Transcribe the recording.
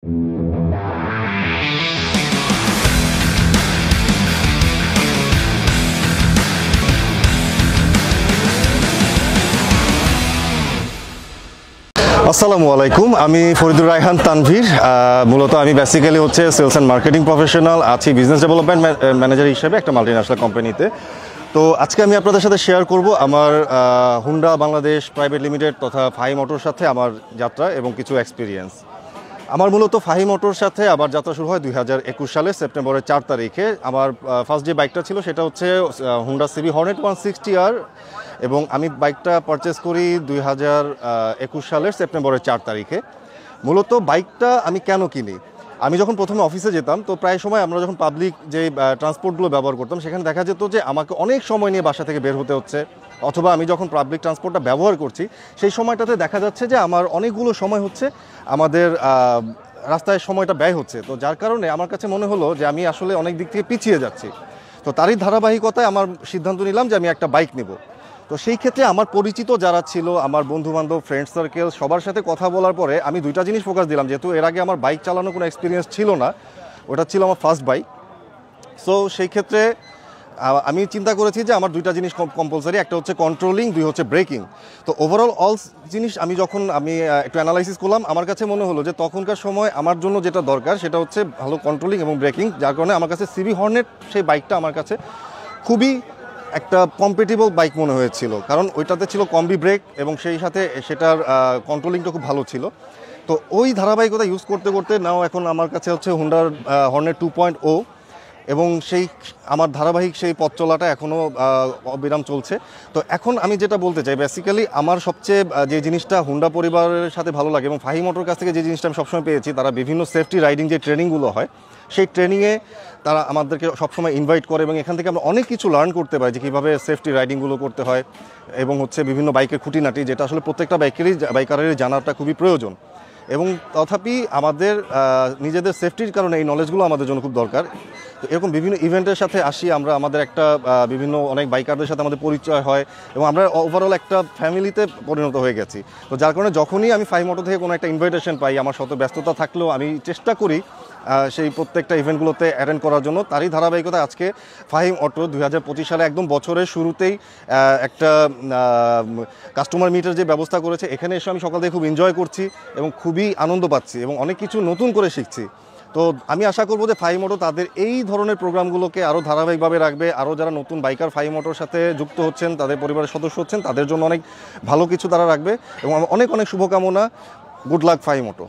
আসসালামু আলাইকুম, আমি ফরিদুর রায়হান তানভীর। মূলত আমি বেসিক্যালি হচ্ছে সেলস অ্যান্ড মার্কেটিং প্রফেশনাল, আছি বিজনেস ডেভেলপমেন্ট ম্যানেজার হিসেবে একটা মাল্টিন্যাশনাল কোম্পানিতে। তো আজকে আমি আপনাদের সাথে শেয়ার করব আমার হুন্ডা বাংলাদেশ প্রাইভেট লিমিটেড তথা ফাহি মোটর সাথে আমার যাত্রা এবং কিছু এক্সপিরিয়েন্স। আমার মূলত ফাহি মোটর সাথে আবার যাত্রা শুরু হয় 2021 সালে সেপ্টেম্বরের 4 তারিখে। আমার ফার্স্ট যে বাইকটা ছিল সেটা হচ্ছে হুন্ডা সিবি হর্নেট 160R, এবং আমি বাইকটা পারচেস করি 2021 সালের সেপ্টেম্বরের 4 তারিখে। মূলত বাইকটা আমি কেন কিনি, আমি যখন প্রথমে অফিসে যেতাম তো প্রায় সময় আমরা যখন পাবলিক যে ট্রান্সপোর্টগুলো ব্যবহার করতাম সেখানে দেখা যেত যে আমাকে অনেক সময় নিয়ে বাসা থেকে বের হতে হচ্ছে, অথবা আমি যখন পাবলিক ট্রান্সপোর্টটা ব্যবহার করছি সেই সময়টাতে দেখা যাচ্ছে যে আমার অনেকগুলো সময় হচ্ছে আমাদের রাস্তায় সময়টা ব্যয় হচ্ছে। তো যার কারণে আমার কাছে মনে হলো যে আমি আসলে অনেক দিক থেকে পিছিয়ে যাচ্ছি। তো তারই ধারাবাহিকতায় আমার সিদ্ধান্ত নিলাম যে আমি একটা বাইক নেব। তো সেই ক্ষেত্রে আমার পরিচিত যারা ছিল, আমার বন্ধুবান্ধব, ফ্রেন্ড সার্কেল, সবার সাথে কথা বলার পরে আমি দুইটা জিনিস ফোকাস দিলাম। যেহেতু এর আগে আমার বাইক চালানোর কোনো এক্সপিরিয়েন্স ছিল না, ওটা ছিল আমার ফার্স্ট বাইক। সো সেই ক্ষেত্রে আমি চিন্তা করেছি যে আমার দুইটা জিনিস কম্পালসারি, একটা হচ্ছে কন্ট্রোলিং, দুই হচ্ছে ব্রেকিং। তো ওভারঅল জিনিস আমি যখন একটু অ্যানালাইসিস করলাম, আমার কাছে মনে হলো যে তখনকার সময় আমার জন্য যেটা দরকার সেটা হচ্ছে ভালো কন্ট্রোলিং এবং ব্রেকিং। যার কারণে আমার কাছে সিবি হর্নেট সেই বাইকটা আমার কাছে খুবই একটা কম্পেটেবল বাইক মনে হয়েছিল, কারণ ওইটাতে ছিল কম্বি ব্রেক এবং সেই সাথে সেটার কন্ট্রোলিংটা খুব ভালো ছিল। তো ওই ধারাবাহিকতা ইউজ করতে করতে নাও এখন আমার কাছে হচ্ছে হুন্ডার হর্নেট 2.0, এবং সেই আমার ধারাবাহিক সেই পথ চলাটা এখনও অবিরাম চলছে। তো এখন আমি যেটা বলতে চাই, বেসিক্যালি আমার সবচেয়ে যে জিনিসটা হুন্ডা পরিবারের সাথে ভালো লাগে এবং ফাহি মোটর কাছ থেকে যে জিনিসটা আমি সবসময় পেয়েছি, তারা বিভিন্ন সেফটি রাইডিং যে ট্রেনিংগুলো হয় সেই ট্রেনিংয়ে তারা আমাদেরকে সবসময় ইনভাইট করে এবং এখান থেকে আমরা অনেক কিছু লার্ন করতে পারি যে কীভাবে সেফটি রাইডিংগুলো করতে হয়, এবং হচ্ছে বিভিন্ন বাইকের খুঁটিনাটি, যেটা আসলে প্রত্যেকটা বাইকারেরই জানাটা খুবই প্রয়োজন। এবং তথাপি আমাদের নিজেদের সেফটির কারণে এই নলেজগুলো আমাদের জন্য খুব দরকার। তো এরকম বিভিন্ন ইভেন্টের সাথে আসি আমরা, আমাদের একটা বিভিন্ন অনেক বাইকারদের সাথে আমাদের পরিচয় হয় এবং আমরা ওভারঅল একটা ফ্যামিলিতে পরিণত হয়ে গেছি। তো যার কারণে যখনই আমি ফাহি মোটর থেকে কোনো একটা ইনভাইটেশন পাই, আমার শত ব্যস্ততা থাকলেও আমি চেষ্টা করি সেই প্রত্যেকটা ইভেন্টগুলোতে অ্যাটেন্ড করার জন্য। তারই ধারাবাহিকতা আজকে ফাহি মোটর 2025 সালে একদম বছরের শুরুতেই একটা কাস্টমার মিটের যে ব্যবস্থা করেছে, এখানে এসে আমি সকাল থেকে খুব এনজয় করছি এবং খুবই আনন্দ পাচ্ছি এবং অনেক কিছু নতুন করে শিখছি। তো আমি আশা করবো যে ফাহি মোটর তাদের এই ধরনের প্রোগ্রামগুলোকে আরও ধারাবাহিকভাবে রাখবে। আরও যারা নতুন বাইকার ফাহি মোটর সাথে যুক্ত হচ্ছেন, তাদের পরিবারের সদস্য হচ্ছেন, তাদের জন্য অনেক ভালো কিছু তারা রাখবে এবং অনেক অনেক শুভকামনা। গুড লাক ফাহি মোটর।